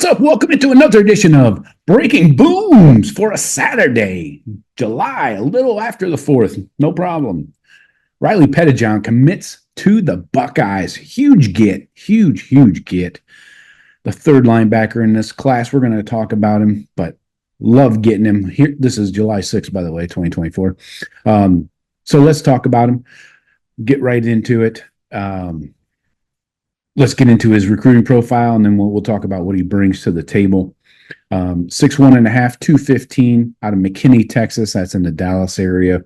What's up? Welcome into another edition of Breaking Boomz for a Saturday, July, a little after the 4th. No problem. Riley Pettijohn commits to the Buckeyes. Huge get. Huge get. The third linebacker in this class. We're going to talk about him, but love getting him. Here, this is July 6th, by the way, 2024. So let's talk about him. Get right into it. Let's get into his recruiting profile, and then we'll talk about what he brings to the table. 6'1.5", 215 out of McKinney, Texas. That's in the Dallas area.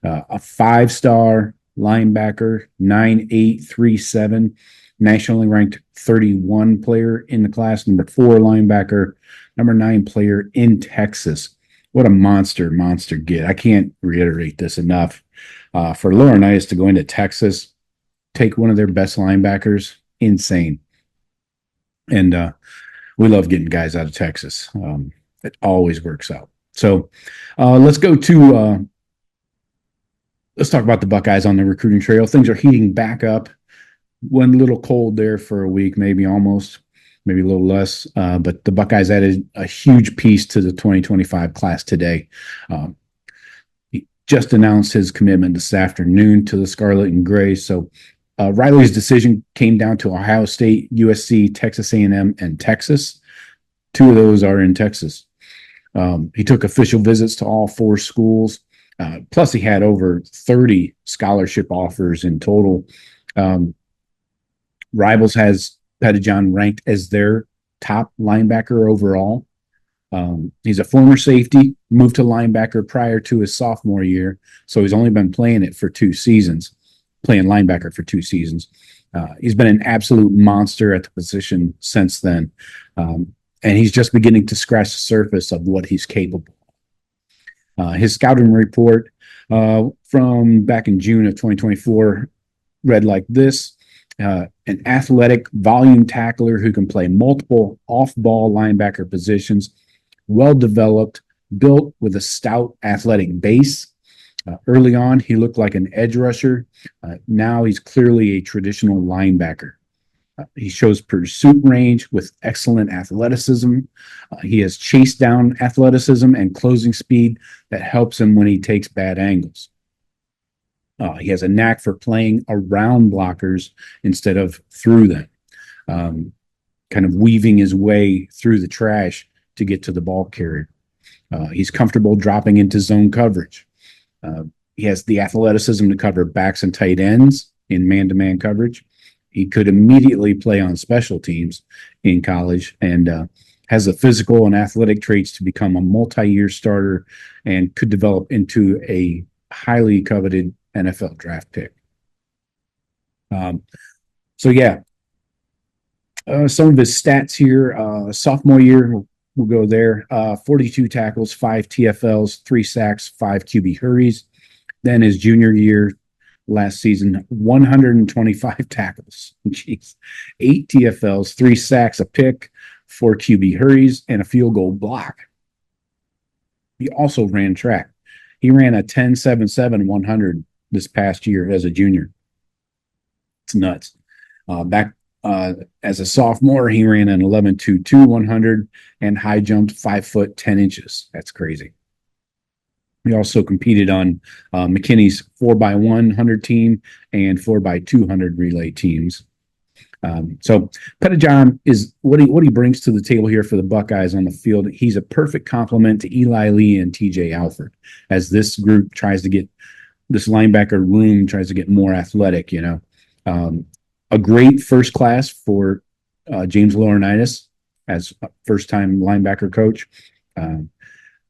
A 5-star linebacker, 9'8", 3'7", nationally ranked 31 player in the class, number 4 linebacker, number 9 player in Texas. What a monster get. I can't reiterate this enough. For Laurinaitis to go into Texas, take one of their best linebackers, insane. And we love getting guys out of Texas. It always works out. So let's go to let's talk about the Buckeyes on the recruiting trail. Things are heating back up. Went a little cold there for a week, maybe a little less. But the Buckeyes added a huge piece to the 2025 class today. He just announced his commitment this afternoon to the Scarlet and Gray. So Riley's decision came down to Ohio State, USC, Texas A&M, and Texas. 2 of those are in Texas. He took official visits to all 4 schools. Plus, he had over 30 scholarship offers in total. Rivals has Pettijohn ranked as their top linebacker overall. He's a former safety, moved to linebacker prior to his sophomore year, so he's only been playing linebacker for 2 seasons. He's been an absolute monster at the position since then. And he's just beginning to scratch the surface of what he's capable of. His scouting report from back in June of 2024 read like this. An athletic volume tackler who can play multiple off-ball linebacker positions, well-developed, built with a stout athletic base. Early on, he looked like an edge rusher. Now he's clearly a traditional linebacker. He shows pursuit range with excellent athleticism. He has chase down athleticism and closing speed that helps him when he takes bad angles. He has a knack for playing around blockers instead of through them, kind of weaving his way through the trash to get to the ball carrier. He's comfortable dropping into zone coverage. He has the athleticism to cover backs and tight ends in man-to-man coverage. He could immediately play on special teams in college and has the physical and athletic traits to become a multi-year starter and could develop into a highly coveted NFL draft pick. Some of his stats here. Sophomore year, we'll go there. 42 tackles, 5 TFLs, 3 sacks, 5 QB hurries. Then his junior year, last season, 125 tackles. Jeez. 8 TFLs, 3 sacks, a pick, 4 QB hurries, and a field goal block. He also ran track. He ran a 10.77 100 this past year as a junior. It's nuts. As a sophomore, he ran an 11.22 100 and high jumped 5 foot 10 inches. That's crazy. He also competed on McKinney's 4x100 team and 4x200 relay teams. So Pettijohn is what he brings to the table here for the Buckeyes on the field. He's a perfect complement to Eli Lee and TJ Alford as this group tries to get more athletic, a great first class for James Laurinaitis as a first-time linebacker coach.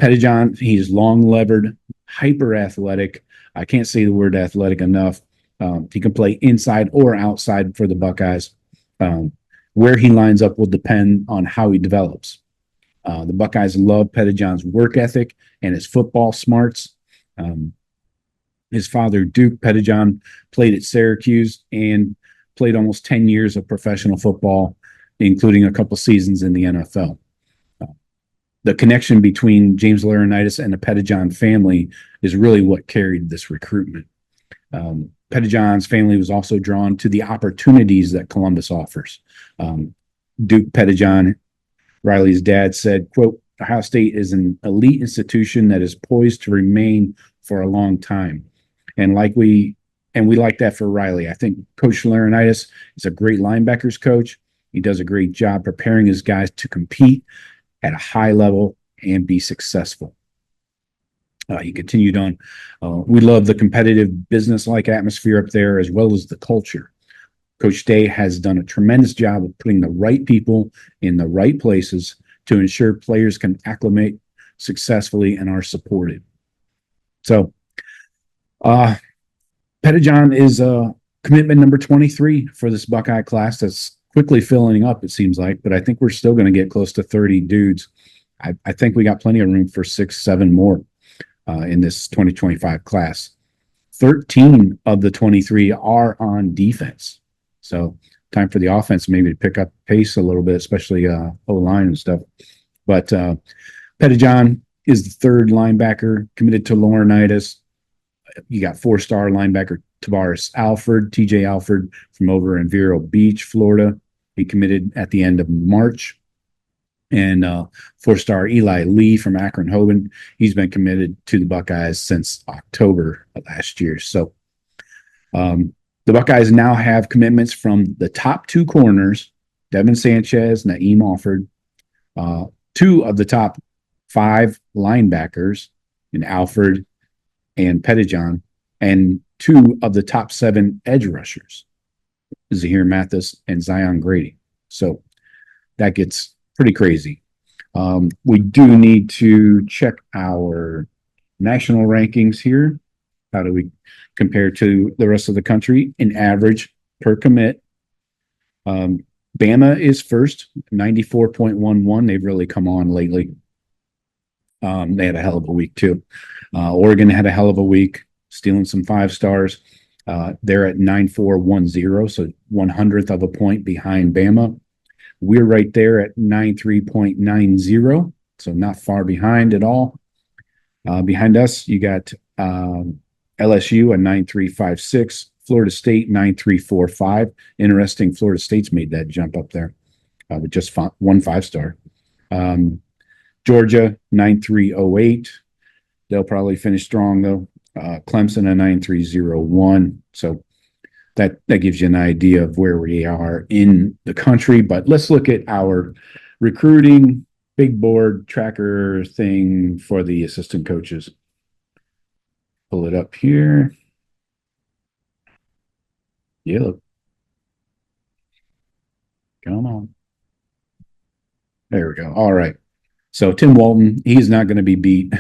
Pettijohn, he's long-levered, hyper-athletic. I can't say the word athletic enough. He can play inside or outside for the Buckeyes. Where he lines up will depend on how he develops. The Buckeyes love Pettijohn's work ethic and his football smarts. His father, Duke Pettijohn, played at Syracuse and played almost 10 years of professional football, including a couple seasons in the NFL. The connection between James Laurinaitis and the Pettijohn family is really what carried this recruitment. Pettijohn's family was also drawn to the opportunities that Columbus offers. Duke Pettijohn Riley's dad said, quote, Ohio State is an elite institution that is poised to remain for a long time. And we like that for Riley. I think Coach Laurinaitis is a great linebackers coach. He does a great job preparing his guys to compete at a high level and be successful. He continued on. We love the competitive business-like atmosphere up there, as well as the culture. Coach Day has done a tremendous job of putting the right people in the right places to ensure players can acclimate successfully and are supported. So, Pettijohn is commitment number 23 for this Buckeye class. That's quickly filling up, it seems like, but I think we're still going to get close to 30 dudes. I think we got plenty of room for 6, 7 more in this 2025 class. 13 of the 23 are on defense. So time for the offense maybe to pick up pace a little bit, especially O-line and stuff. But Pettijohn is the third linebacker committed to Laurinaitis. You got 4-star linebacker Tavares Alford, TJ Alford from over in Vero Beach, Florida. He committed at the end of March. And 4-star Eli Lee from Akron Hoban. He's been committed to the Buckeyes since October of last year. So the Buckeyes now have commitments from the top 2 corners, Devin Sanchez, Naeem Alford, 2 of the top 5 linebackers in Alford and Pettijohn, and 2 of the top 7 edge rushers, Zahir Mathis and Zion Grady. So that gets pretty crazy. We do need to check our national rankings here. How do we compare to the rest of the country in average per commit? Bama is first, 94.11. They've really come on lately. They had a hell of a week too. Oregon had a hell of a week, stealing some 5 stars. They're at 9410, so 100th of a point behind Bama. We're right there at 93.90, so not far behind at all. Behind us, you got LSU at 9356, Florida State 9345. Interesting, Florida State's made that jump up there with just 1 5-star. Georgia 9308. They'll probably finish strong though. Clemson at 9301. So that gives you an idea of where we are in the country. But let's look at our recruiting big board tracker thing for the assistant coaches. Pull it up here. Yeah, look. Come on. There we go. All right. So Tim Walton, he's not going to be beat.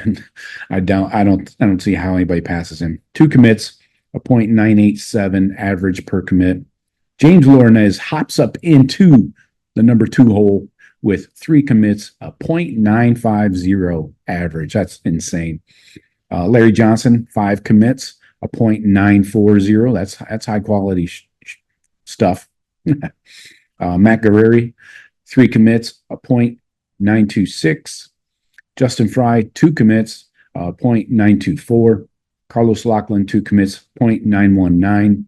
I don't see how anybody passes him. 2 commits, a .987 average per commit. James Laurinaitis hops up into the number 2 hole with 3 commits, a .950 average. That's insane. Larry Johnson, 5 commits, a .940. That's high quality stuff. Matt Guerrieri, 3 commits, a .926. Justin Fry, 2 commits, .924. Carlos Lachlan, 2 commits, .919.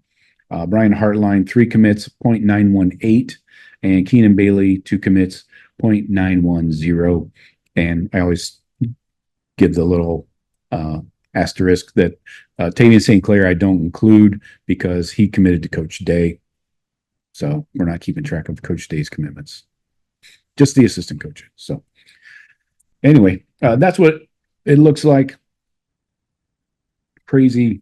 Brian Hartline, 3 commits, .918. And Keenan Bailey, 2 commits, .910. And I always give the little asterisk that Tavian St. Clair I don't include because he committed to Coach Day. So we're not keeping track of Coach Day's commitments. Just the assistant coaches. So anyway, that's what it looks like. Crazy,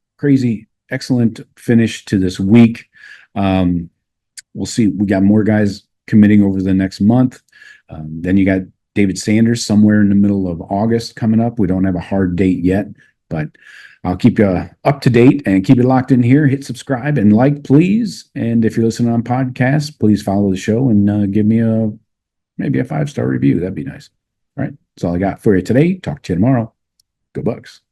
excellent finish to this week. We'll see. We got more guys committing over the next month. Then you got David Sanders somewhere in the middle of August coming up. We don't have a hard date yet, but I'll keep you up to date and keep it locked in here. Hit subscribe and like, please. And if you're listening on podcasts, please follow the show and give me maybe a 5-star review. That'd be nice. All right. That's all I got for you today. Talk to you tomorrow. Go Bucks.